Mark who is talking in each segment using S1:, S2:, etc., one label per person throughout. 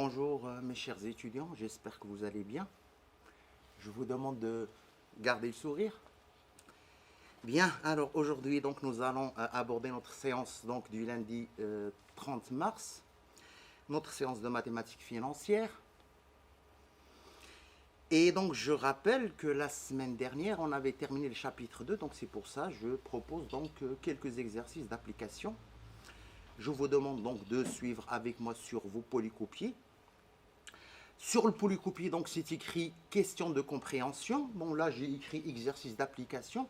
S1: Bonjour mes chers étudiants, j'espère que vous allez bien. Je vous demande de garder le sourire. Bien, alors aujourd'hui donc nous allons aborder notre séance donc du lundi 30 mars, notre séance de mathématiques financières. Et donc je rappelle que la semaine dernière on avait terminé le chapitre 2, donc c'est pour ça que je propose donc quelques exercices d'application. Je vous demande donc de suivre avec moi sur vos polycopiés. Sur le polycopier, donc c'est écrit question de compréhension. Bon, là j'ai écrit exercice d'application.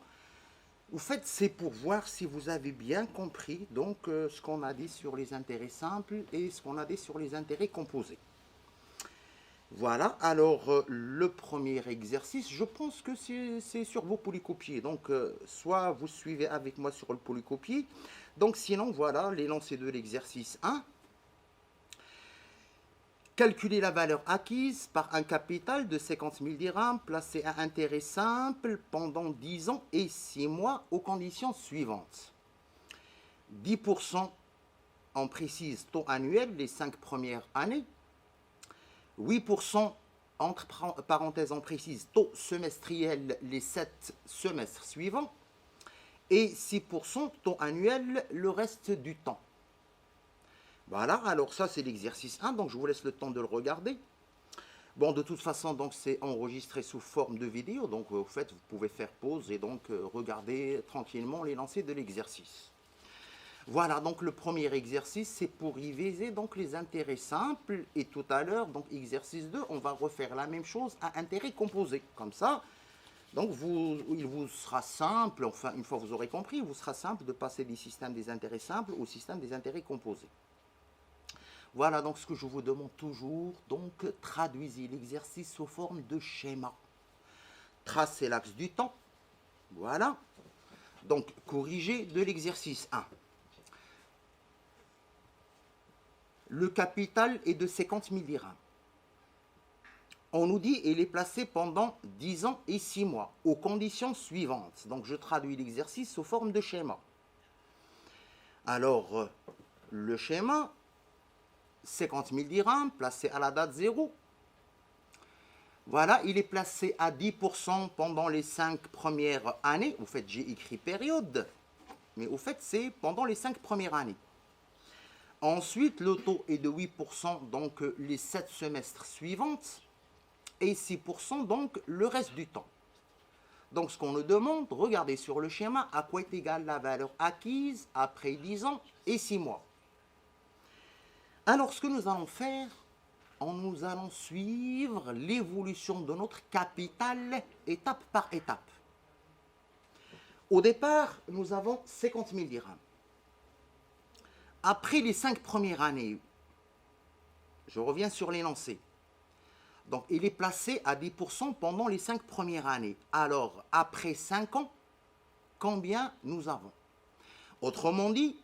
S1: Au fait, c'est pour voir si vous avez bien compris donc ce qu'on a dit sur les intérêts simples et ce qu'on a dit sur les intérêts composés. Voilà, alors le premier exercice, je pense que c'est sur vos polycopiés. Donc, soit vous suivez avec moi sur le polycopier. Donc, sinon, voilà l'énoncé de l'exercice 1. Calculer la valeur acquise par un capital de 50 000 dirhams placé à intérêt simple pendant 10 ans et 6 mois aux conditions suivantes. 10% en précise taux annuel les 5 premières années. 8% entre parenthèses en précise taux semestriel les 7 semestres suivants. Et 6% taux annuel le reste du temps. Voilà, alors ça c'est l'exercice 1, donc je vous laisse le temps de le regarder. Bon, de toute façon, donc c'est enregistré sous forme de vidéo, donc au fait, vous pouvez faire pause et donc regarder tranquillement l'énoncé de l'exercice. Voilà, donc le premier exercice, c'est pour y viser donc les intérêts simples. Et tout à l'heure, donc exercice 2, on va refaire la même chose à intérêts composés. Comme ça, donc il vous sera simple, enfin une fois vous aurez compris, il vous sera simple de passer du système des intérêts simples au système des intérêts composés. Voilà donc ce que je vous demande toujours, donc traduisez l'exercice sous forme de schéma. Tracez l'axe du temps, voilà. Donc corrigez de l'exercice 1. Le capital est de 50 000 dirhams. On nous dit qu'il est placé pendant 10 ans et 6 mois, aux conditions suivantes. Donc je traduis l'exercice sous forme de schéma. Alors, le schéma, 50 000 dirhams, placé à la date 0. Voilà, il est placé à 10% pendant les 5 premières années. Au fait, j'ai écrit période, mais au fait, c'est pendant les 5 premières années. Ensuite, le taux est de 8%, donc les 7 semestres suivantes, et 6%, donc le reste du temps. Donc, ce qu'on nous demande, regardez sur le schéma, à quoi est égale la valeur acquise après 10 ans et 6 mois. Alors, ce que nous allons faire, nous allons suivre l'évolution de notre capital étape par étape. Au départ, nous avons 50 000 dirhams. Après les 5 premières années, je reviens sur l'énoncé. Donc, il est placé à 10% pendant les 5 premières années. Alors, après 5 ans, combien nous avons? Autrement dit,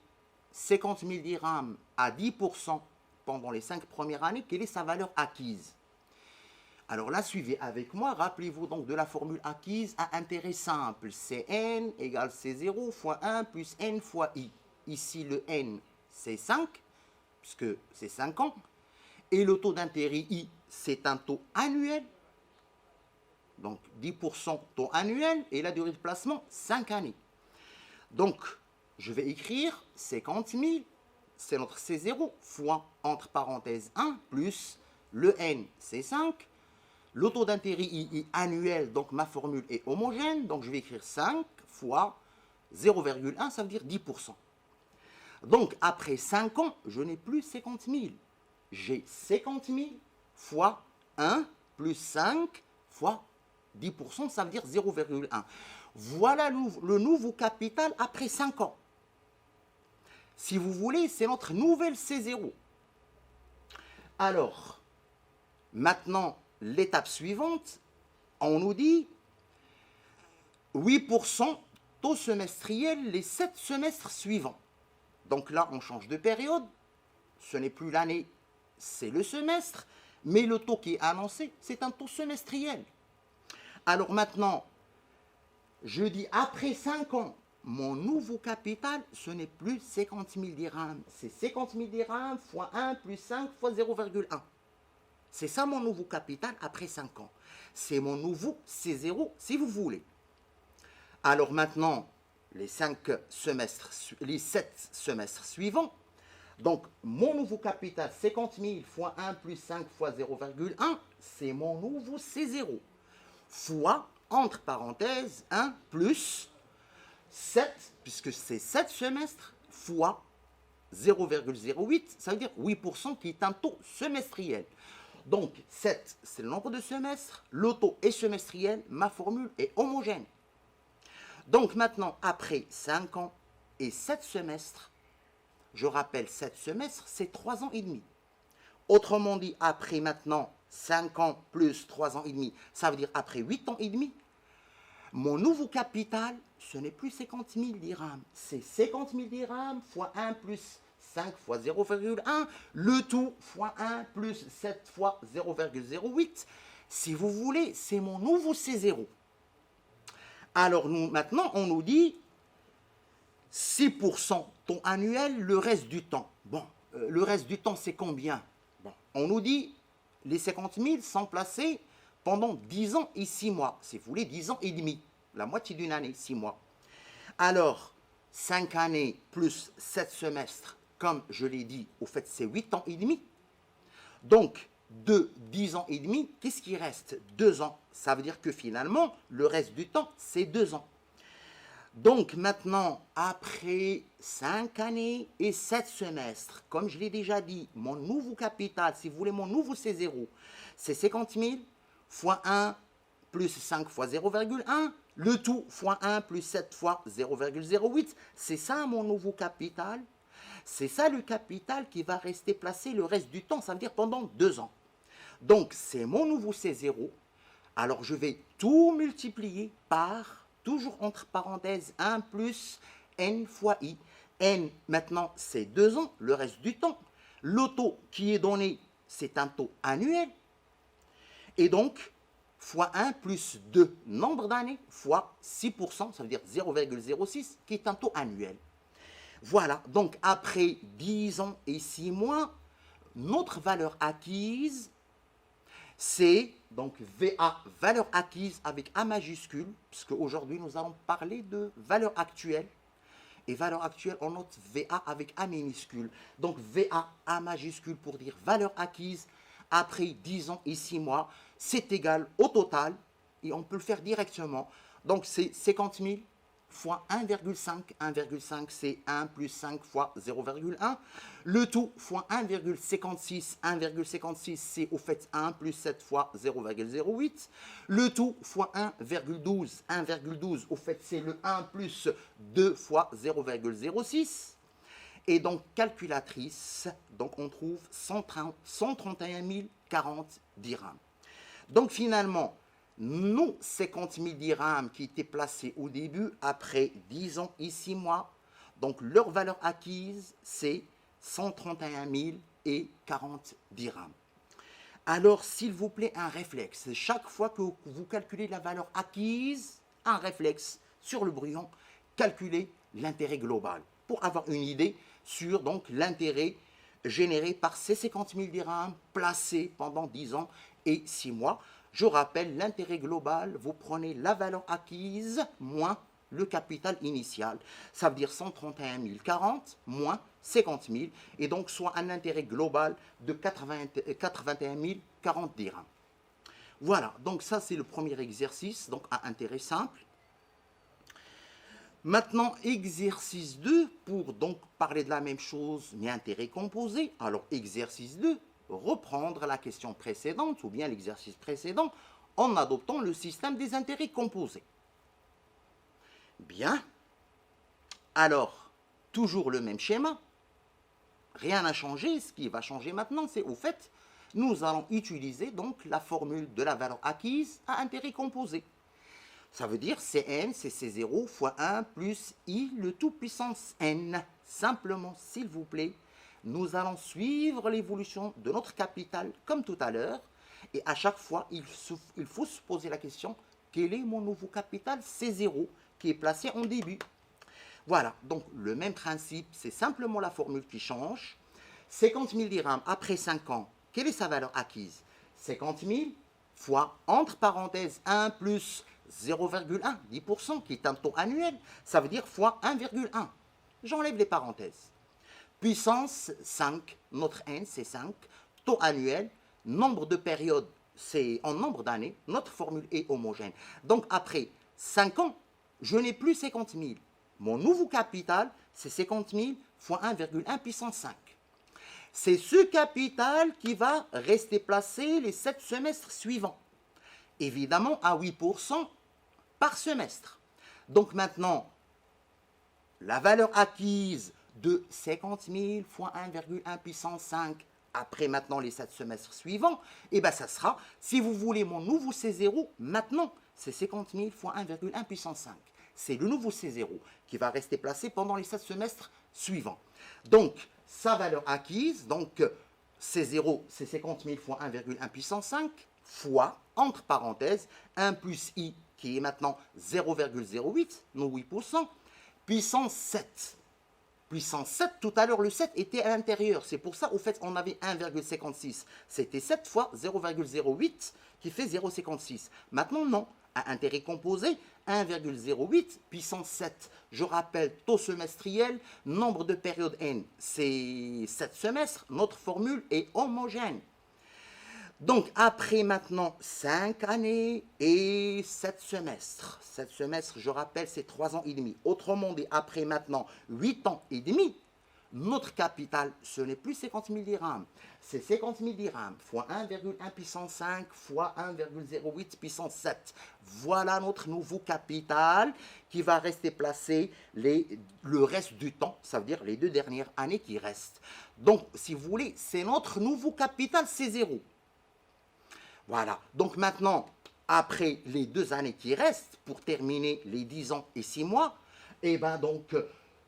S1: 50 000 dirhams à 10% pendant les 5 premières années, quelle est sa valeur acquise? Alors là, suivez avec moi, rappelez-vous donc de la formule acquise à intérêt simple. Cn égale C0 fois 1 plus n fois i. Ici, le n, c'est 5, puisque c'est 5 ans. Et le taux d'intérêt i, c'est un taux annuel. Donc 10% taux annuel et la durée de placement, 5 années. Donc, je vais écrire 50 000, c'est notre C0, fois, entre parenthèses, 1, plus le N, c'est 5. Le taux d'intérêt I est annuel, donc ma formule est homogène. Donc, je vais écrire 5 fois 0,1, ça veut dire 10%. Donc, après 5 ans, je n'ai plus 50 000. J'ai 50 000 fois 1 plus 5 fois 10%, ça veut dire 0,1. Voilà le nouveau capital après 5 ans. Si vous voulez, c'est notre nouvelle C0. Alors, maintenant, l'étape suivante, on nous dit 8% taux semestriel les 7 semestres suivants. Donc là, on change de période. Ce n'est plus l'année, c'est le semestre. Mais le taux qui est annoncé, c'est un taux semestriel. Alors maintenant, je dis après 5 ans, mon nouveau capital, ce n'est plus 50 000 dirhams. C'est 50 000 dirhams fois 1 plus 5 fois 0,1. C'est ça mon nouveau capital après 5 ans. C'est mon nouveau C0 si vous voulez. Alors maintenant, les 7 semestres suivants, donc mon nouveau capital 50 000 fois 1 plus 5 fois 0,1, c'est mon nouveau C0 fois, entre parenthèses, 1 plus 7, puisque c'est 7 semestres, fois 0,08, ça veut dire 8% qui est un taux semestriel. Donc 7, c'est le nombre de semestres, le taux est semestriel, ma formule est homogène. Donc maintenant, après 5 ans et 7 semestres, je rappelle 7 semestres, c'est 3 ans et demi. Autrement dit, après maintenant 5 ans plus 3 ans et demi, ça veut dire après 8 ans et demi, mon nouveau capital, ce n'est plus 50 000 dirhams, c'est 50 000 dirhams fois 1 plus 5 fois 0,1, le tout fois 1 plus 7 fois 0,08. Si vous voulez, c'est mon nouveau C0. Alors maintenant, on nous dit 6% taux annuel le reste du temps. Bon, le reste du temps, c'est combien? Bon, on nous dit les 50 000 sont placés pendant 10 ans et 6 mois. Si vous voulez, 10 ans et demi. La moitié d'une année, 6 mois. Alors, 5 années plus 7 semestres, comme je l'ai dit, au fait, c'est 8 ans et demi. Donc, de 10 ans et demi, qu'est-ce qui reste? 2 ans. Ça veut dire que finalement, le reste du temps, c'est 2 ans. Donc maintenant, après 5 années et 7 semestres, comme je l'ai déjà dit, mon nouveau capital, si vous voulez mon nouveau C0, c'est 50 000 fois 1 plus 5 fois 0,1, le tout fois 1 plus 7 fois 0,08. C'est ça mon nouveau capital. C'est ça le capital qui va rester placé le reste du temps, ça veut dire pendant 2 ans. Donc c'est mon nouveau C0. Alors je vais tout multiplier par, toujours entre parenthèses, 1 plus n fois i. N, maintenant, c'est 2 ans, le reste du temps. Le taux qui est donné, c'est un taux annuel. Et donc, fois 1 plus 2, nombre d'années, fois 6%, ça veut dire 0,06, qui est un taux annuel. Voilà, donc après 10 ans et 6 mois, notre valeur acquise, c'est donc VA, valeur acquise avec A majuscule, puisque aujourd'hui nous allons parler de valeur actuelle. Et valeur actuelle, on note VA avec A minuscule. Donc VA, A majuscule pour dire valeur acquise après 10 ans et 6 mois, c'est égal au total, et on peut le faire directement. Donc c'est 50 000 fois 1,5. 1,5 c'est 1 plus 5 fois 0,1. Le tout fois 1,56. 1,56 c'est au fait 1 plus 7 fois 0,08. Le tout fois 1,12. 1,12 au fait c'est le 1 plus 2 fois 0,06. Et donc calculatrice, donc on trouve 131 040 dirhams. Donc finalement, nos 50 000 dirhams qui étaient placés au début, après 10 ans et 6 mois, donc leur valeur acquise, c'est 131 040 dirhams. Alors, s'il vous plaît, un réflexe. Chaque fois que vous calculez la valeur acquise, un réflexe sur le brouillon, calculez l'intérêt global pour avoir une idée sur donc l'intérêt généré par ces 50 000 dirhams placés pendant 10 ans et 6 mois. Je rappelle, l'intérêt global, vous prenez la valeur acquise moins le capital initial. Ça veut dire 131 040 moins 50 000, et donc soit un intérêt global de 81 040 dirhams. Voilà, donc ça c'est le premier exercice, donc à intérêt simple. Maintenant, exercice 2, pour donc parler de la même chose, mais intérêt composé. Alors, exercice 2, reprendre la question précédente, ou bien l'exercice précédent, en adoptant le système des intérêts composés. Bien. Alors, toujours le même schéma. Rien n'a changé. Ce qui va changer maintenant, c'est au fait, nous allons utiliser donc la formule de la valeur acquise à intérêt composé. Ça veut dire Cn, c'est C0 fois 1 plus I, le tout puissance n. Simplement, s'il vous plaît, nous allons suivre l'évolution de notre capital comme tout à l'heure. Et à chaque fois, il faut se poser la question, quel est mon nouveau capital C0 qui est placé en début? Voilà, donc le même principe, c'est simplement la formule qui change. 50 000 dirhams après 5 ans, quelle est sa valeur acquise? 50 000 fois, entre parenthèses, 1 plus 0,1, 10%, qui est un taux annuel, ça veut dire fois 1,1. J'enlève les parenthèses. Puissance 5, notre n c'est 5, taux annuel, nombre de périodes c'est en nombre d'années, notre formule est homogène. Donc après 5 ans, je n'ai plus 50 000. Mon nouveau capital, c'est 50 000 fois 1,1 puissance 5. C'est ce capital qui va rester placé les 7 semestres suivants. Évidemment à 8% par semestre. Donc maintenant, la valeur acquise de 50 000 fois 1,1 puissance 5 après maintenant les 7 semestres suivants, et bien ça sera, si vous voulez mon nouveau C0, maintenant, c'est 50 000 fois 1,1 puissance 5. C'est le nouveau C0 qui va rester placé pendant les 7 semestres suivants. Donc, sa valeur acquise, donc C0, c'est 50 000 fois 1,1 puissance 5, fois, entre parenthèses, 1 plus I, qui est maintenant 0,08, nos 8%, puissance 7. Puissance 7, tout à l'heure, le 7 était à l'intérieur. C'est pour ça, au fait, on avait 1,56. C'était 7 fois 0,08 qui fait 0,56. Maintenant, non. À intérêt composé, 1,08 puissance 7. Je rappelle, taux semestriel, nombre de périodes n, c'est 7 semestres. Notre formule est homogène. Donc, après maintenant 5 années et 7 semestres. 7 semestres, je rappelle, c'est 3 ans et demi. Autrement dit, après maintenant 8 ans et demi, notre capital, ce n'est plus 50 000 dirhams. C'est 50 000 dirhams fois 1,1 puissance 5 fois 1,08 puissance 7. Voilà notre nouveau capital qui va rester placé le reste du temps, ça veut dire les 2 dernières années qui restent. Donc, si vous voulez, c'est notre nouveau capital, c'est 0. Voilà, donc maintenant, après les 2 années qui restent, pour terminer les 10 ans et 6 mois, et bien donc,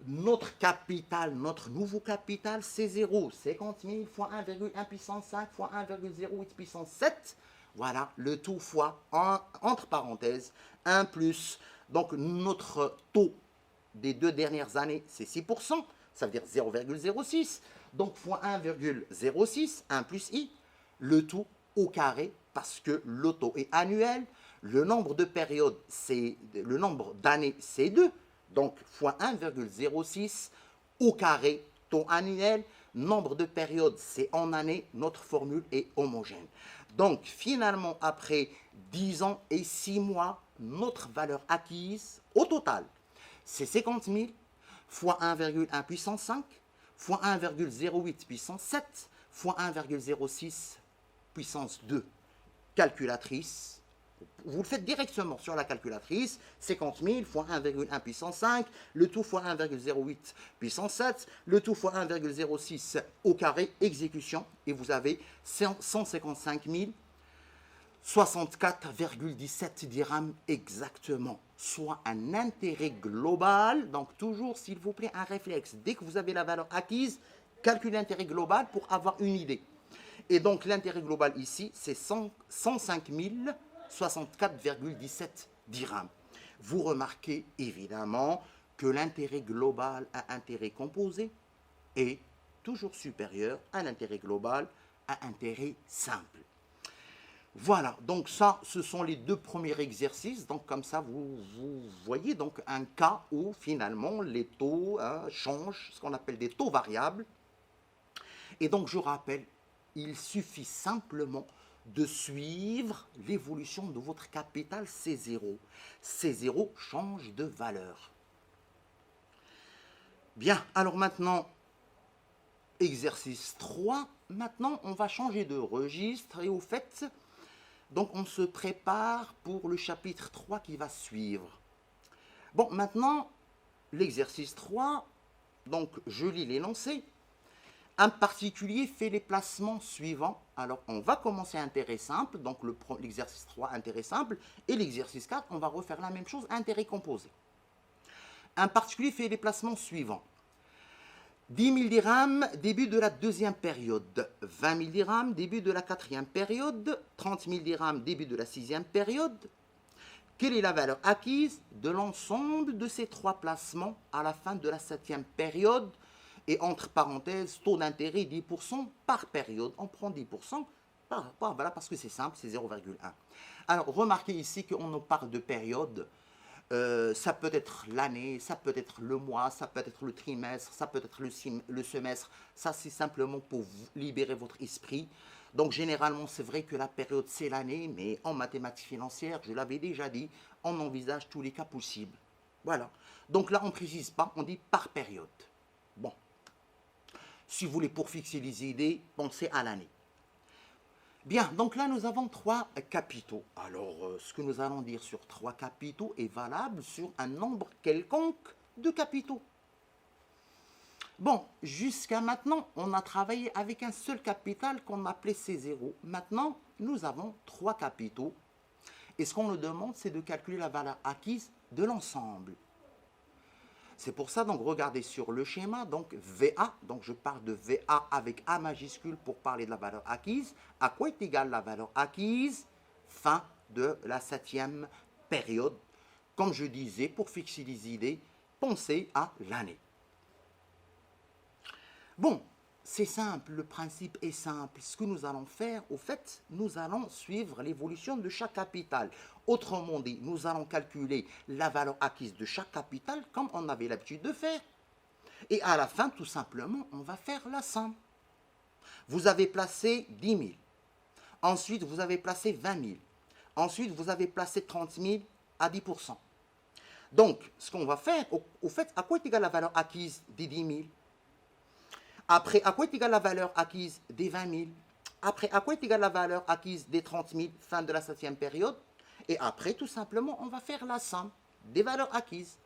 S1: notre capital, notre nouveau capital, c'est 0. 50 000 fois 1,1 puissance 5 fois 1,08 puissance 7. Voilà, le tout fois, entre parenthèses, 1 plus. Donc, notre taux des 2 dernières années, c'est 6%. Ça veut dire 0,06. Donc, fois 1,06, 1 plus I. Le tout au carré, parce que le taux est annuel, le nombre de périodes, c'est le nombre d'années, c'est 2, donc fois 1,06 au carré, taux annuel, nombre de périodes, c'est en année, notre formule est homogène. Donc finalement, après 10 ans et 6 mois, notre valeur acquise, au total, c'est 50 000 fois 1,1 puissance 5, fois 1,08 puissance 7, fois 1,06 puissance 2. Calculatrice, vous le faites directement sur la calculatrice, 50 000 fois 1,1 puissance 5, le tout fois 1,08 puissance 7, le tout fois 1,06 au carré, exécution, et vous avez 155 064,17 dirhams exactement, soit un intérêt global. Donc toujours, s'il vous plaît, un réflexe. Dès que vous avez la valeur acquise, calculez l'intérêt global pour avoir une idée. Et donc l'intérêt global ici, c'est 105 064,17 dirhams. Vous remarquez évidemment que l'intérêt global à intérêt composé est toujours supérieur à l'intérêt global à intérêt simple. Voilà, donc ça, ce sont les 2 premiers exercices. Donc comme ça, vous voyez donc un cas où finalement les taux changent, ce qu'on appelle des taux variables. Et donc je rappelle, il suffit simplement de suivre l'évolution de votre capital C0. C0 change de valeur. Bien, alors maintenant, exercice 3. Maintenant, on va changer de registre et au fait, donc on se prépare pour le chapitre 3 qui va suivre. Bon, maintenant, l'exercice 3, donc je lis l'énoncé. Un particulier fait les placements suivants. Alors, on va commencer intérêt simple, donc l'exercice 3, intérêt simple, et l'exercice 4, on va refaire la même chose, intérêt composé. Un particulier fait les placements suivants. 10 000 dirhams, début de la 2e période. 20 000 dirhams, début de la 4e période. 30 000 dirhams, début de la 6e période. Quelle est la valeur acquise de l'ensemble de ces 3 placements à la fin de la 7e période? Et entre parenthèses, taux d'intérêt 10% par période. On prend 10%, Voilà, parce que c'est simple, c'est 0,1. Alors, remarquez ici qu'on nous parle de période. Ça peut être l'année, ça peut être le mois, ça peut être le trimestre, ça peut être le semestre. Ça, c'est simplement pour libérer votre esprit. Donc, généralement, c'est vrai que la période, c'est l'année, mais en mathématiques financières, je l'avais déjà dit, on envisage tous les cas possibles. Voilà. Donc là, on ne précise pas, on dit par période. Bon. Si vous voulez, pour fixer les idées, pensez à l'année. Bien, donc là, nous avons 3 capitaux. Alors, ce que nous allons dire sur 3 capitaux est valable sur un nombre quelconque de capitaux. Bon, jusqu'à maintenant, on a travaillé avec un seul capital qu'on appelait C0. Maintenant, nous avons 3 capitaux. Et ce qu'on nous demande, c'est de calculer la valeur acquise de l'ensemble. C'est pour ça, donc, regardez sur le schéma, donc VA, donc je parle de VA avec A majuscule pour parler de la valeur acquise. À quoi est égale la valeur acquise? Fin de la 7e période. Comme je disais, pour fixer les idées, pensez à l'année. Bon, c'est simple, le principe est simple. Ce que nous allons faire, au fait, nous allons suivre l'évolution de chaque capital. Autrement dit, nous allons calculer la valeur acquise de chaque capital comme on avait l'habitude de faire. Et à la fin, tout simplement, on va faire la somme. Vous avez placé 10 000. Ensuite, vous avez placé 20 000. Ensuite, vous avez placé 30 000 à 10%. Donc, ce qu'on va faire, au fait, à quoi est égale la valeur acquise des 10 000? Après, à quoi est égale la valeur acquise des 20 000? Après, à quoi est égale la valeur acquise des 30 000, fin de la 7e période? Et après, tout simplement, on va faire la somme des valeurs acquises.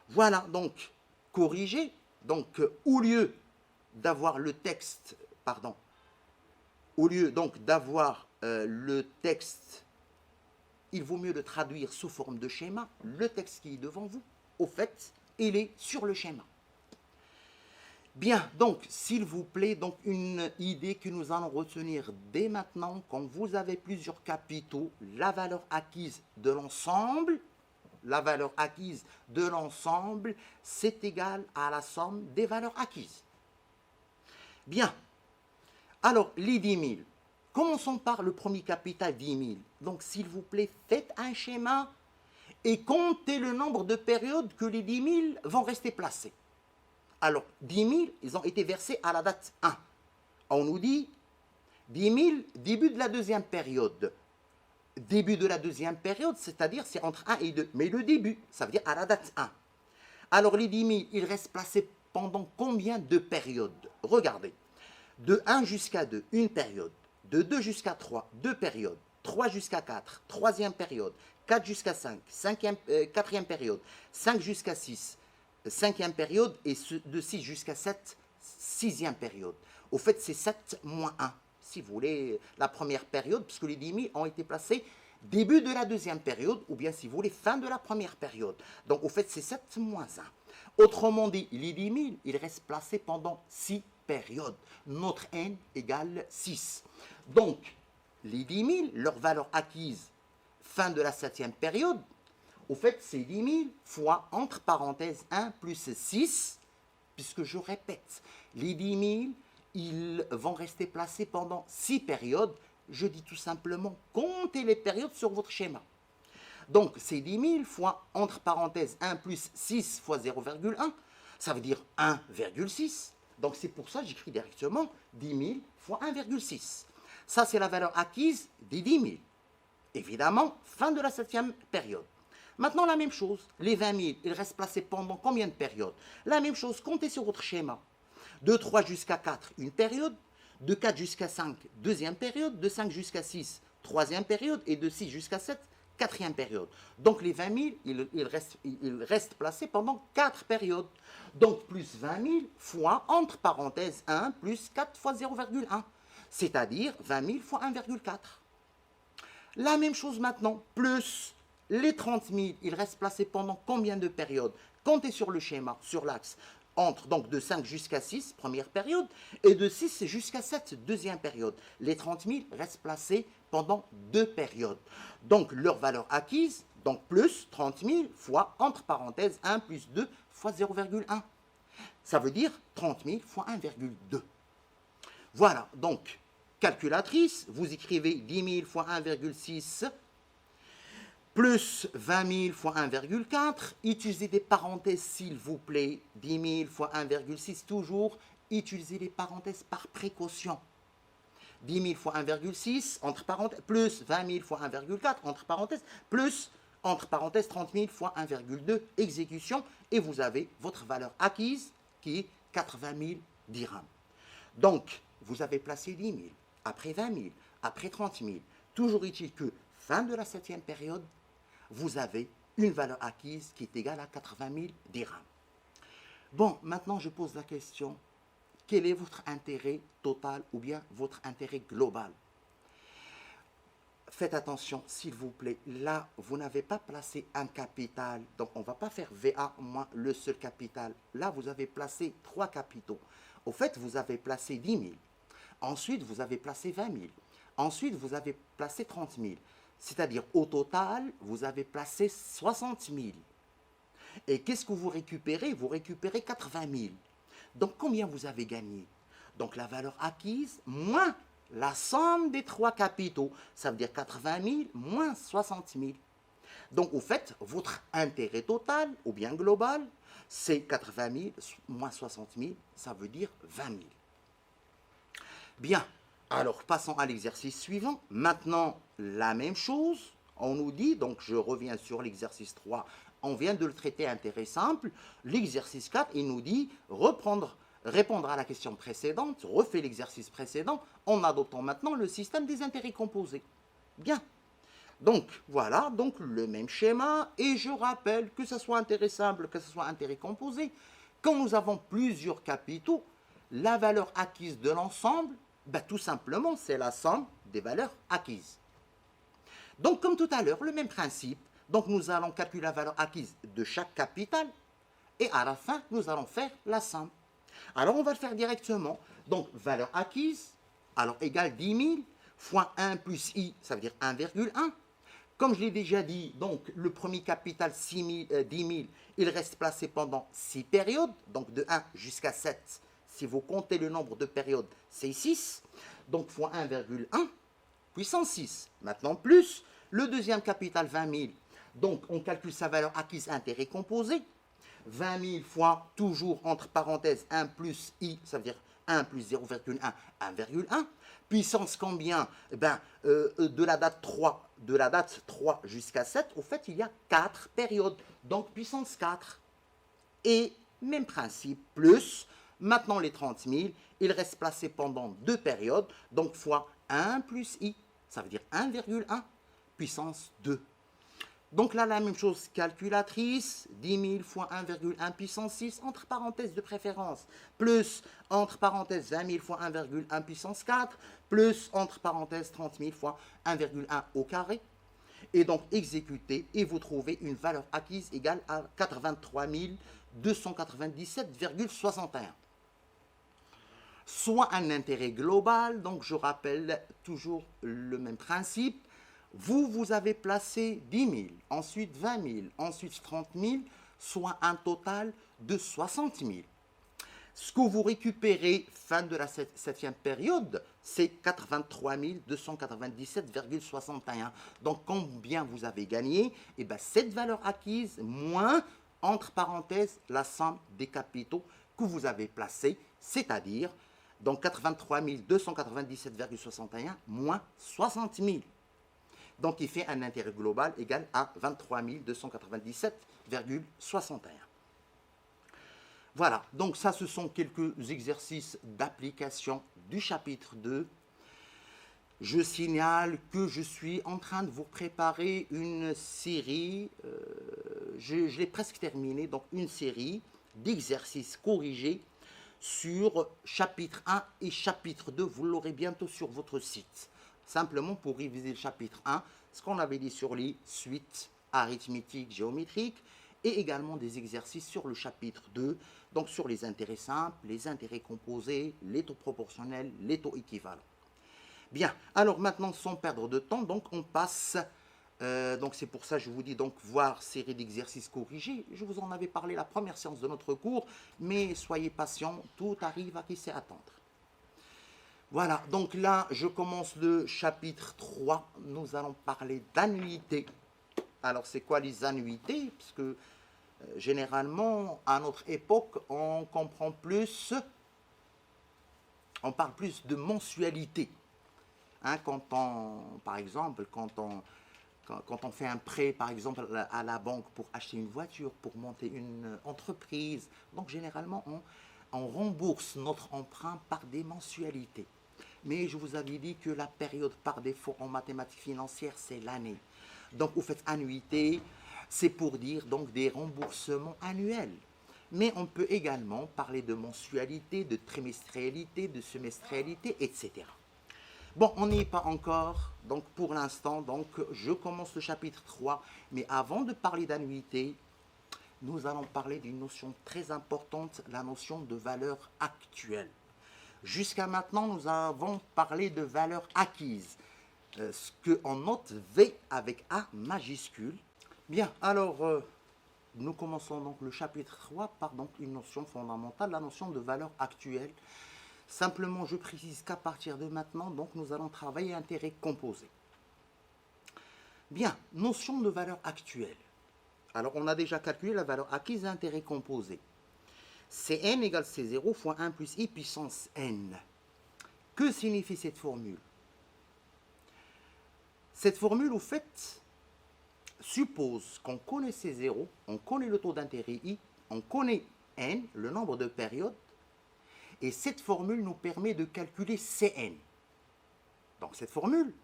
S1: Voilà, donc, corriger. Donc, au lieu d'avoir le texte, pardon, au lieu donc d'avoir le texte, il vaut mieux le traduire sous forme de schéma. Le texte qui est devant vous, au fait, il est sur le schéma. Bien, donc, s'il vous plaît, donc une idée que nous allons retenir dès maintenant, quand vous avez plusieurs capitaux, la valeur acquise de l'ensemble, c'est égal à la somme des valeurs acquises. Bien, alors, les 10 000. Commençons par le premier capital, 10 000. Donc, s'il vous plaît, faites un schéma et comptez le nombre de périodes que les 10 000 vont rester placés. Alors, 10 000, ils ont été versés à la date 1. On nous dit 10 000, début de la 2e période. Début de la 2e période, c'est-à-dire c'est entre 1 et 2. Mais le début, ça veut dire à la date 1. Alors, les 10 000, ils restent placés pendant combien de périodes? Regardez. De 1 jusqu'à 2, une période. De 2 jusqu'à 3, deux périodes. 3 jusqu'à 4, 3e période. 4 jusqu'à 5, 4e période. 5 jusqu'à 6, 5e période. Et de 6 jusqu'à 7, 6e période. Au fait, c'est 7 moins 1, si vous voulez, la première période, puisque les 10 000 ont été placés début de la 2e période, ou bien, si vous voulez, fin de la première période. Donc, au fait, c'est 7 moins 1. Autrement dit, les 10 000, ils restent placés pendant 6 périodes. Notre n égale 6. Donc, les 10 000, leur valeur acquise fin de la 7e période, au fait, c'est 10 000 fois, entre parenthèses, 1 plus 6, puisque je répète, les 10 000, ils vont rester placés pendant 6 périodes. Je dis tout simplement, comptez les périodes sur votre schéma. Donc, c'est 10 000 fois, entre parenthèses, 1 plus 6 fois 0,1, ça veut dire 1,6. Donc, c'est pour ça que j'écris directement 10 000 fois 1,6. Ça, c'est la valeur acquise des 10 000. Évidemment, fin de la 7e période. Maintenant, la même chose. Les 20 000, ils restent placés pendant combien de périodes? La même chose, comptez sur votre schéma. De 3 jusqu'à 4, une période. De 4 jusqu'à 5, deuxième période. De 5 jusqu'à 6, troisième période. Et de 6 jusqu'à 7, quatrième période. Donc, les 20 000, ils restent placés pendant 4 périodes. Donc, plus 20 000 fois, entre parenthèses, 1 plus 4 fois 0,1. C'est-à-dire 20 000 fois 1,4. La même chose maintenant, plus les 30 000, ils restent placés pendant combien de périodes? Comptez sur le schéma, sur l'axe. Entre donc de 5 jusqu'à 6, première période, et de 6 jusqu'à 7, deuxième période. Les 30 000 restent placés pendant 2 périodes. Donc, leur valeur acquise, donc plus 30 000 fois, entre parenthèses, 1 plus 2 fois 0,1. Ça veut dire 30 000 fois 1,2. Voilà, donc, calculatrice, vous écrivez 10 000 fois 1,6 plus 20 000 fois 1,4. Utilisez des parenthèses, s'il vous plaît. 10 000 fois 1,6, toujours. Utilisez les parenthèses par précaution. 10 000 fois 1,6, entre parenthèses, plus 20 000 fois 1,4, entre parenthèses, plus, entre parenthèses, 30 000 fois 1,2, exécution, et vous avez votre valeur acquise qui est 80 000 dirhams. Donc, vous avez placé 10 000, après 20 000, après 30 000. Toujours est-il que, fin de la 7e période, vous avez une valeur acquise qui est égale à 80 000 dirhams. Bon, maintenant je pose la question, quel est votre intérêt total ou bien votre intérêt global? Faites attention, s'il vous plaît, là, vous n'avez pas placé un capital, donc on ne va pas faire VA moins le seul capital. Là, vous avez placé 3 capitaux. Au fait, vous avez placé 10 000. Ensuite, vous avez placé 20 000. Ensuite, vous avez placé 30 000. C'est-à-dire, au total, vous avez placé 60 000. Et qu'est-ce que vous récupérez? Vous récupérez 80 000. Donc, combien vous avez gagné? Donc, la valeur acquise moins la somme des 3 capitaux. Ça veut dire 80 000 moins 60 000. Donc, au fait, votre intérêt total, ou bien global, c'est 80 000 moins 60 000, ça veut dire 20 000. Bien, alors passons à l'exercice suivant. Maintenant, la même chose, on nous dit, donc je reviens sur l'exercice 3, on vient de le traiter intérêt simple. L'exercice 4, il nous dit répondre à la question précédente, refait l'exercice précédent, en adoptant maintenant le système des intérêts composés. Bien. Donc, voilà, donc le même schéma, et je rappelle que ce soit intérêt simple, que ce soit intérêt composé, quand nous avons plusieurs capitaux, la valeur acquise de l'ensemble, tout simplement, c'est la somme des valeurs acquises. Donc, comme tout à l'heure, le même principe, donc nous allons calculer la valeur acquise de chaque capital, et à la fin, nous allons faire la somme. Alors, on va le faire directement. Donc, valeur acquise, alors égale 10 000 fois 1 plus i, ça veut dire 1,1. Comme je l'ai déjà dit, donc le premier capital 10 000, il reste placé pendant 6 périodes, donc de 1 jusqu'à 7. Si vous comptez le nombre de périodes, c'est 6. Donc fois 1,1 puissance 6. Maintenant plus, le deuxième capital 20 000. Donc on calcule sa valeur acquise intérêt composé. 20 000 fois, toujours entre parenthèses, 1 plus i, ça veut dire 1 plus 0,1, 1,1. Puissance combien? De la date 3 jusqu'à 7, au fait, il y a 4 périodes. Donc, puissance 4. Et, même principe, plus, maintenant les 30 000, il reste placé pendant 2 périodes. Donc, fois 1 plus i, ça veut dire 1,1, puissance 2. Donc là, la même chose, calculatrice, 10 000 fois 1,1 puissance 6, entre parenthèses de préférence, plus, entre parenthèses, 20 000 fois 1,1 puissance 4, plus, entre parenthèses, 30 000 fois 1,1 au carré. Et donc, exécutez et vous trouvez une valeur acquise égale à 83 297,61. Soit un intérêt global, donc je rappelle toujours le même principe. Vous avez placé 10 000, ensuite 20 000, ensuite 30 000, soit un total de 60 000. Ce que vous récupérez fin de la 7e période, c'est 83 297,61. Donc, combien vous avez gagné? Eh bien, cette valeur acquise moins, entre parenthèses, la somme des capitaux que vous avez placés, c'est-à-dire, donc 83 297,61 moins 60 000. Donc, il fait un intérêt global égal à 23 297,61. Voilà, donc ça, ce sont quelques exercices d'application du chapitre 2. Je signale que je suis en train de vous préparer une série, je l'ai presque terminée, donc une série d'exercices corrigés sur chapitre 1 et chapitre 2. Vous l'aurez bientôt sur votre site. Simplement pour réviser le chapitre 1, ce qu'on avait dit sur les suites arithmétiques, géométriques, et également des exercices sur le chapitre 2, donc sur les intérêts simples, les intérêts composés, les taux proportionnels, les taux équivalents. Bien, alors maintenant, sans perdre de temps, donc on passe, donc c'est pour ça que je vous dis donc voir série d'exercices corrigés. Je vous en avais parlé la première séance de notre cours, mais soyez patients, tout arrive à qui sait attendre. Voilà, donc là, je commence le chapitre 3. Nous allons parler d'annuités. Alors, c'est quoi les annuités? Parce que généralement, à notre époque, on comprend plus, on parle plus de mensualité. Hein, par exemple, quand on fait un prêt, par exemple, à la banque pour acheter une voiture, pour monter une entreprise, donc généralement, on rembourse notre emprunt par des mensualités. Mais je vous avais dit que la période par défaut en mathématiques financières, c'est l'année. Donc, vous faites annuité, c'est pour dire donc des remboursements annuels. Mais on peut également parler de mensualité, de trimestrialité, de semestrialité, etc. Bon, on n'y est pas encore, donc pour l'instant, donc je commence le chapitre 3. Mais avant de parler d'annuité, nous allons parler d'une notion très importante, la notion de valeur actuelle. Jusqu'à maintenant, nous avons parlé de valeur acquise, ce qu'on note V avec A majuscule. Bien, alors, nous commençons donc le chapitre 3 par donc une notion fondamentale, la notion de valeur actuelle. Simplement, je précise qu'à partir de maintenant, donc, nous allons travailler intérêt composé. Bien, notion de valeur actuelle. Alors, on a déjà calculé la valeur acquise d'intérêt composé. Cn égale C0 fois 1 plus I puissance n. Que signifie cette formule? Cette formule, au fait, suppose qu'on connaît C0, on connaît le taux d'intérêt I, on connaît n, le nombre de périodes, et cette formule nous permet de calculer Cn. Donc cette formule,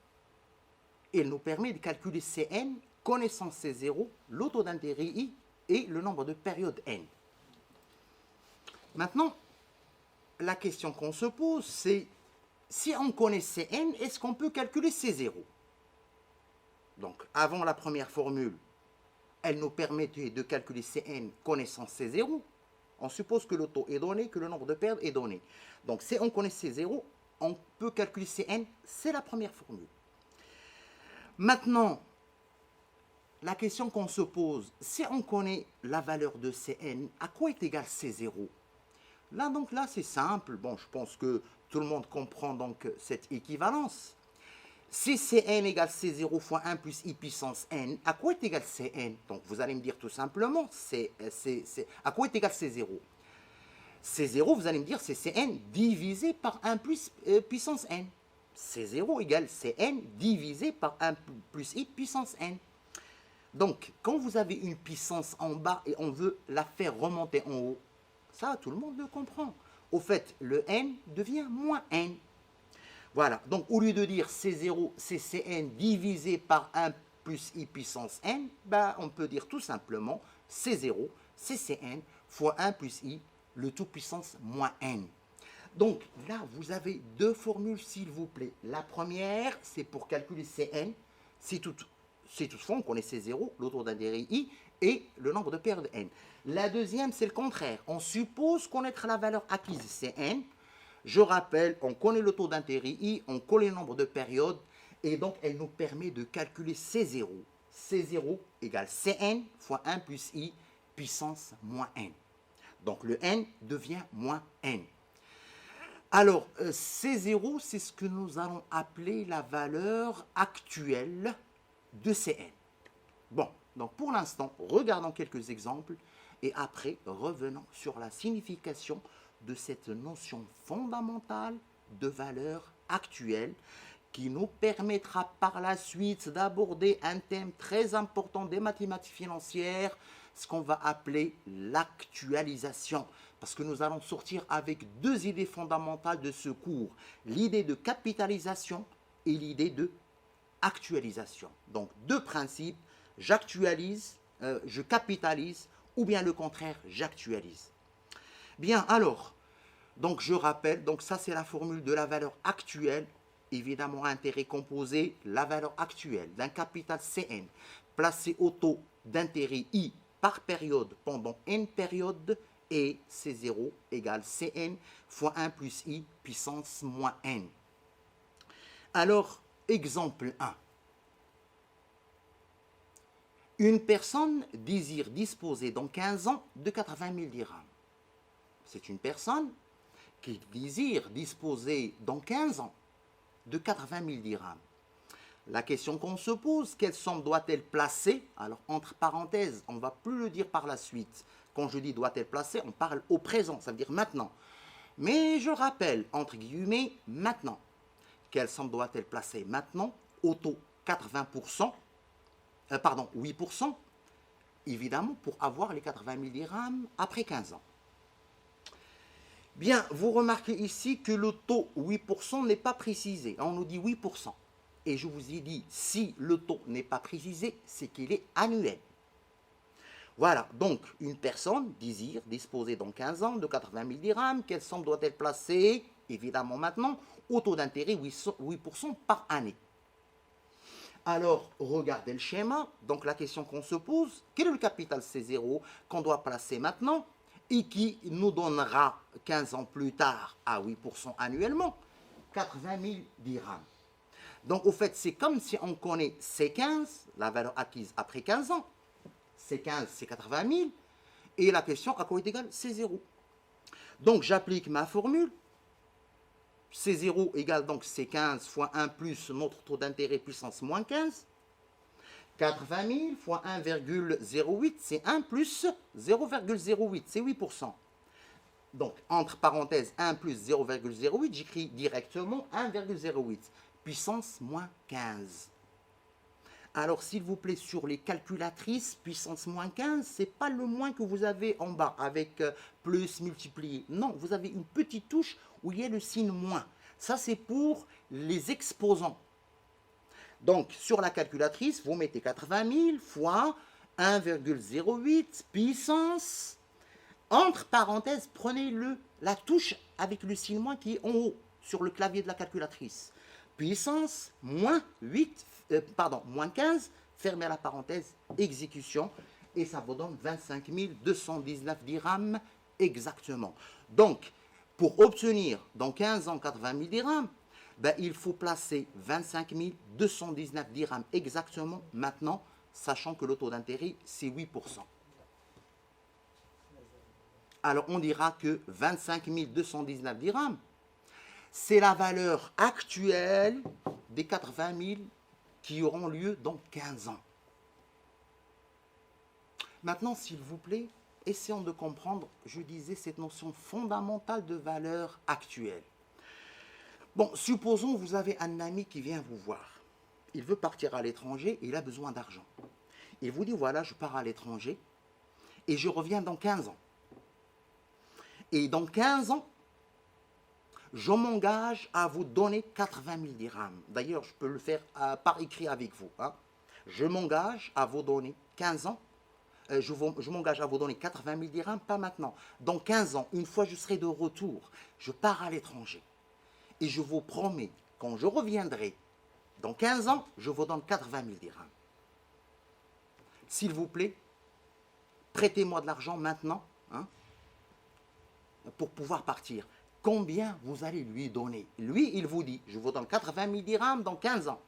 S1: elle nous permet de calculer Cn, connaissant C0, le taux d'intérêt I et le nombre de périodes n. Maintenant, la question qu'on se pose, c'est si on connaît Cn, est-ce qu'on peut calculer C0? Donc, avant la première formule, elle nous permettait de calculer Cn connaissant C0. On suppose que le taux est donné, que le nombre de périodes est donné. Donc, si on connaît C0, on peut calculer Cn, c'est la première formule. Maintenant, la question qu'on se pose, si on connaît la valeur de Cn, à quoi est égal C0? Là, donc, là, c'est simple. Bon, je pense que tout le monde comprend donc cette équivalence. Si Cn égale C0 fois 1 plus I puissance n, à quoi est égal Cn? Donc, vous allez me dire tout simplement, à quoi est égal C0? C0, vous allez me dire, c'est Cn divisé par 1 plus puissance n. C0 égale Cn divisé par 1 plus I puissance n. Donc, quand vous avez une puissance en bas et on veut la faire remonter en haut, ça, tout le monde le comprend. Au fait, le n devient moins n. Voilà, donc au lieu de dire C0, c'est Cn divisé par 1 plus I puissance n, ben, on peut dire tout simplement C0, c'est Cn fois 1 plus I, le tout puissance moins n. Donc là, vous avez deux formules, s'il vous plaît. La première, c'est pour calculer Cn, si toutefois on connaît C0, le taux d'intérêt I, et le nombre de périodes n. La deuxième, c'est le contraire. On suppose connaître la valeur acquise Cn. Je rappelle, on connaît le taux d'intérêt I, on connaît le nombre de périodes, et donc elle nous permet de calculer C0. C0 égale Cn fois 1 plus I puissance moins n. Donc le n devient moins n. Alors, C0, c'est ce que nous allons appeler la valeur actuelle de Cn. Bon, donc pour l'instant, regardons quelques exemples et après, revenons sur la signification de cette notion fondamentale de valeur actuelle qui nous permettra par la suite d'aborder un thème très important des mathématiques financières, ce qu'on va appeler l'actualisation. Parce que nous allons sortir avec deux idées fondamentales de ce cours, l'idée de capitalisation et l'idée de actualisation. Donc deux principes, j'actualise, je capitalise, ou bien le contraire, j'actualise. Bien, alors, donc je rappelle, donc ça c'est la formule de la valeur actuelle, évidemment intérêt composé, la valeur actuelle d'un capital Cn placé au taux d'intérêt I par période pendant n périodes et C0 égale Cn fois 1 plus I puissance moins n. Alors, exemple 1. Une personne désire disposer dans 15 ans de 80 000 dirhams. C'est une personne qui désire disposer dans 15 ans de 80 000 dirhams. La question qu'on se pose, quelle somme doit-elle placer? Alors, entre parenthèses, on ne va plus le dire par la suite. Quand je dis doit-elle placer, on parle au présent, ça veut dire maintenant. Mais je rappelle, entre guillemets, maintenant. Quelle somme doit-elle placer maintenant? Au taux 80%, 8%, évidemment, pour avoir les 80 000 dirhams après 15 ans. Bien, vous remarquez ici que le taux 8% n'est pas précisé. On nous dit 8%. Et je vous ai dit, si le taux n'est pas précisé, c'est qu'il est annuel. Voilà, donc une personne désire disposer dans 15 ans de 80 000 dirhams. Quelle somme doit-elle placer? Évidemment maintenant, au taux d'intérêt 8% par année. Alors, regardez le schéma. Donc la question qu'on se pose, quel est le capital C0 qu'on doit placer maintenant et qui nous donnera 15 ans plus tard à 8% annuellement 80 000 dirhams. Donc, au fait, c'est comme si on connaît C15, la valeur acquise après 15 ans. C15, c'est 80 000. Et la question à quoi est égal? C0. Donc, j'applique ma formule. C0 égale donc C15 fois 1 plus notre taux d'intérêt puissance moins 15. 80 000 fois 1,08, c'est 1 plus 0,08, c'est 8%. Donc, entre parenthèses, 1 plus 0,08, j'écris directement 1,08, puissance moins 15. Alors, s'il vous plaît, sur les calculatrices, puissance moins 15, ce n'est pas le moins que vous avez en bas, avec plus multiplié. Non, vous avez une petite touche où il y a le signe moins. Ça, c'est pour les exposants. Donc, sur la calculatrice, vous mettez 80 000 fois 1,08 puissance. Entre parenthèses, prenez la touche avec le signe moins qui est en haut, sur le clavier de la calculatrice. Puissance moins 15, fermez la parenthèse, exécution, et ça vous donne 25 219 dirhams exactement. Donc, pour obtenir dans 15 ans 80 000 dirhams, ben, il faut placer 25 219 dirhams exactement maintenant, sachant que le taux d'intérêt, c'est 8%. Alors, on dira que 25 219 dirhams, c'est la valeur actuelle des 80 000 qui auront lieu dans 15 ans. Maintenant, s'il vous plaît, essayons de comprendre, je disais, cette notion fondamentale de valeur actuelle. Bon, supposons que vous avez un ami qui vient vous voir. Il veut partir à l'étranger et il a besoin d'argent. Il vous dit, voilà, je pars à l'étranger et je reviens dans 15 ans. Et dans 15 ans, je m'engage à vous donner 80 000 dirhams. D'ailleurs, je peux le faire par écrit avec vous. Hein. Je m'engage à vous donner 15 ans. Je m'engage à vous donner 80 000 dirhams, pas maintenant. Dans 15 ans, une fois que je serai de retour, je pars à l'étranger. Et je vous promets, quand je reviendrai, dans 15 ans, je vous donne 80 000 dirhams. S'il vous plaît, prêtez-moi de l'argent maintenant, hein, pour pouvoir partir. Combien vous allez lui donner? Lui, il vous dit, je vous donne 80 000 dirhams dans 15 ans.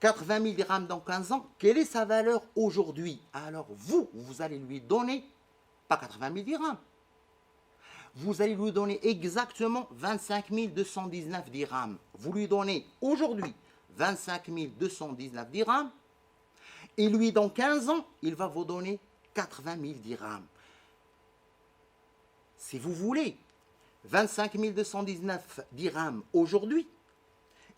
S1: 80 000 dirhams dans 15 ans, quelle est sa valeur aujourd'hui? Alors vous allez lui donner, pas 80 000 dirhams, vous allez lui donner exactement 25 219 dirhams. Vous lui donnez aujourd'hui 25 219 dirhams, et lui, dans 15 ans, il va vous donner 80 000 dirhams. Si vous voulez, 25 219 dirhams aujourd'hui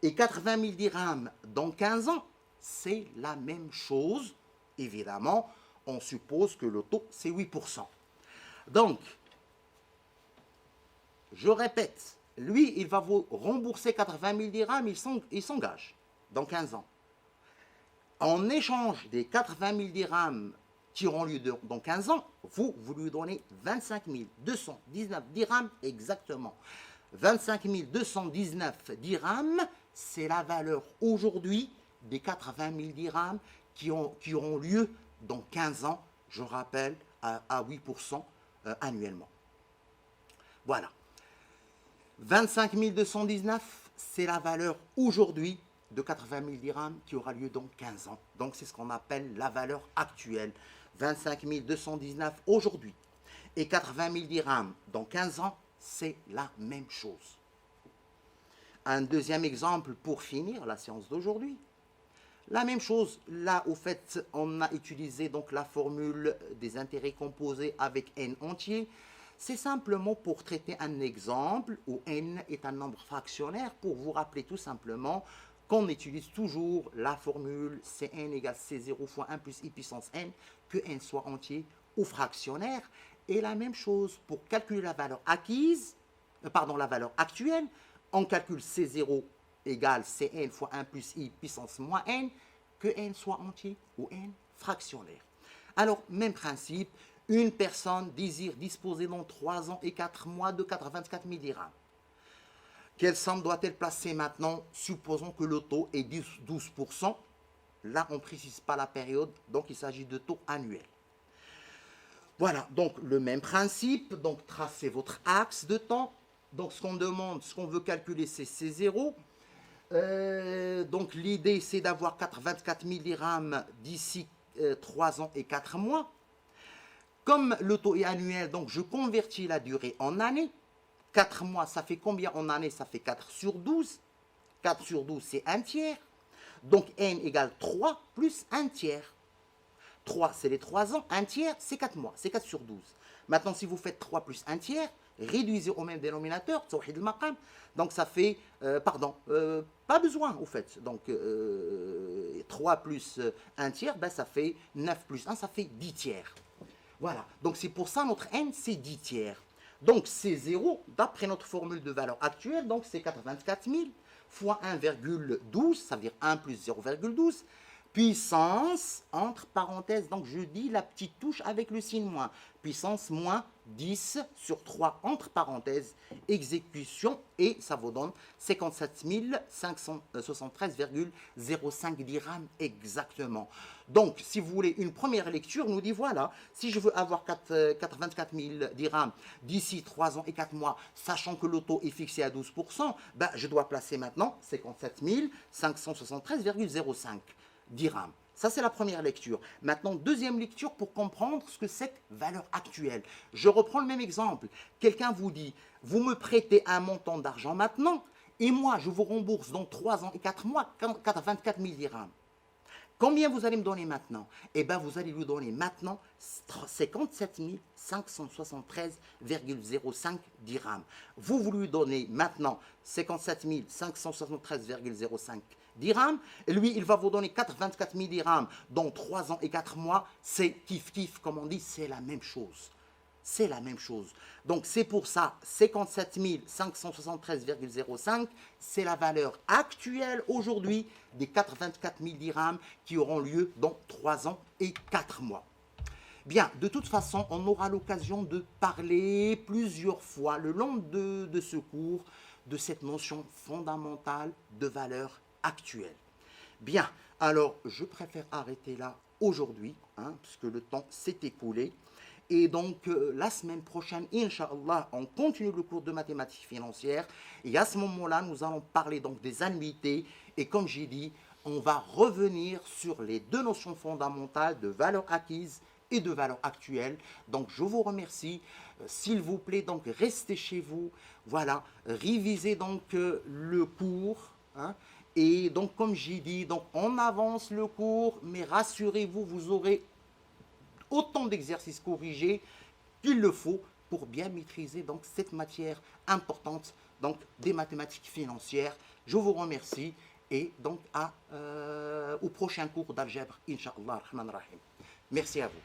S1: et 80 000 dirhams dans 15 ans, c'est la même chose. Évidemment, on suppose que le taux, c'est 8%. Donc, je répète, lui, il va vous rembourser 80 000 dirhams, il s'engage dans 15 ans. En échange des 80 000 dirhams qui auront lieu dans 15 ans, vous lui donnez 25 219 dirhams exactement. 25 219 dirhams, c'est la valeur aujourd'hui des 80 000 dirhams qui auront lieu dans 15 ans, je rappelle, à 8% annuellement. Voilà. 25 219, c'est la valeur aujourd'hui de 80 000 dirhams qui aura lieu dans 15 ans. Donc, c'est ce qu'on appelle la valeur actuelle. 25 219 aujourd'hui et 80 000 dirhams dans 15 ans, c'est la même chose. Un deuxième exemple pour finir la séance d'aujourd'hui. La même chose, là au fait, on a utilisé donc la formule des intérêts composés avec n entier. C'est simplement pour traiter un exemple où n est un nombre fractionnaire, pour vous rappeler tout simplement qu'on utilise toujours la formule Cn égale C0 fois 1 plus i puissance n, que n soit entier ou fractionnaire. Et la même chose pour calculer la valeur acquise, la valeur actuelle, on calcule C0 égale Cn fois 1 plus i puissance moins n, que n soit entier ou n fractionnaire. Alors, même principe, une personne désire disposer dans 3 ans et 4 mois de 24 000 dirhams. Quelle somme doit-elle placer maintenant? Supposons que le taux est 12%. Là, on ne précise pas la période, donc il s'agit de taux annuel. Voilà, donc le même principe, donc tracez votre axe de temps. Donc ce qu'on demande, ce qu'on veut calculer, c'est C0. Donc l'idée, c'est d'avoir 24 000 dirhams d'ici 3 ans et 4 mois. Comme le taux est annuel, donc je convertis la durée en années. 4 mois, ça fait combien en années? Ça fait 4 sur 12. 4 sur 12, c'est un tiers. Donc n égale 3 plus un tiers. 3, c'est les 3 ans. Un tiers, c'est 4 mois. C'est 4 sur 12. Maintenant, si vous faites 3 plus un tiers, réduisez au même dénominateur, donc ça fait, pas besoin au fait, donc 3 plus 1 tiers, ben, ça fait 9 plus 1, ça fait 10 tiers. Voilà, donc c'est pour ça notre n c'est 10 tiers. Donc c'est 0, d'après notre formule de valeur actuelle, donc c'est 84 000 fois 1,12, ça veut dire 1 plus 0,12, puissance, entre parenthèses, donc je dis la petite touche avec le signe moins, puissance moins 10 sur 3, entre parenthèses, exécution, et ça vous donne 57 573,05 dirhams exactement. Donc, si vous voulez, une première lecture nous dit, voilà, si je veux avoir 24 000 dirhams d'ici 3 ans et 4 mois, sachant que le taux est fixé à 12%, ben, je dois placer maintenant 57 573,05 dirhams. Ça, c'est la première lecture. Maintenant, deuxième lecture pour comprendre ce que c'est que valeur actuelle. Je reprends le même exemple. Quelqu'un vous dit, vous me prêtez un montant d'argent maintenant, et moi, je vous rembourse dans 3 ans et 4 mois 24 000 dirhams. Combien vous allez me donner maintenant? Eh bien, vous allez lui donner maintenant 57 573,05 dirhams. Vous lui donnez maintenant 57 573,05 dirhams. Et lui, il va vous donner 24 000 dirhams dans 3 ans et 4 mois. C'est kiff-kiff, comme on dit, c'est la même chose. C'est la même chose. Donc, c'est pour ça, 57 573,05, c'est la valeur actuelle aujourd'hui des 84 000 dirhams qui auront lieu dans 3 ans et 4 mois. Bien, de toute façon, on aura l'occasion de parler plusieurs fois le long de ce cours de cette notion fondamentale de valeur actuelle. Bien, alors, je préfère arrêter là aujourd'hui, puisque le temps s'est écoulé. Et donc, la semaine prochaine, Inch'Allah, on continue le cours de mathématiques financières. Et à ce moment-là, nous allons parler donc des annuités. Et comme j'ai dit, on va revenir sur les deux notions fondamentales de valeur acquise et de valeur actuelle. Donc, je vous remercie. S'il vous plaît, donc, restez chez vous. Voilà, révisez donc le cours. Et donc, comme j'ai dit, donc, on avance le cours. Mais rassurez-vous, vous aurez autant d'exercices corrigés qu'il le faut pour bien maîtriser donc cette matière importante donc des mathématiques financières. Je vous remercie et donc au prochain cours d'algèbre, Inch'Allah. Merci à vous.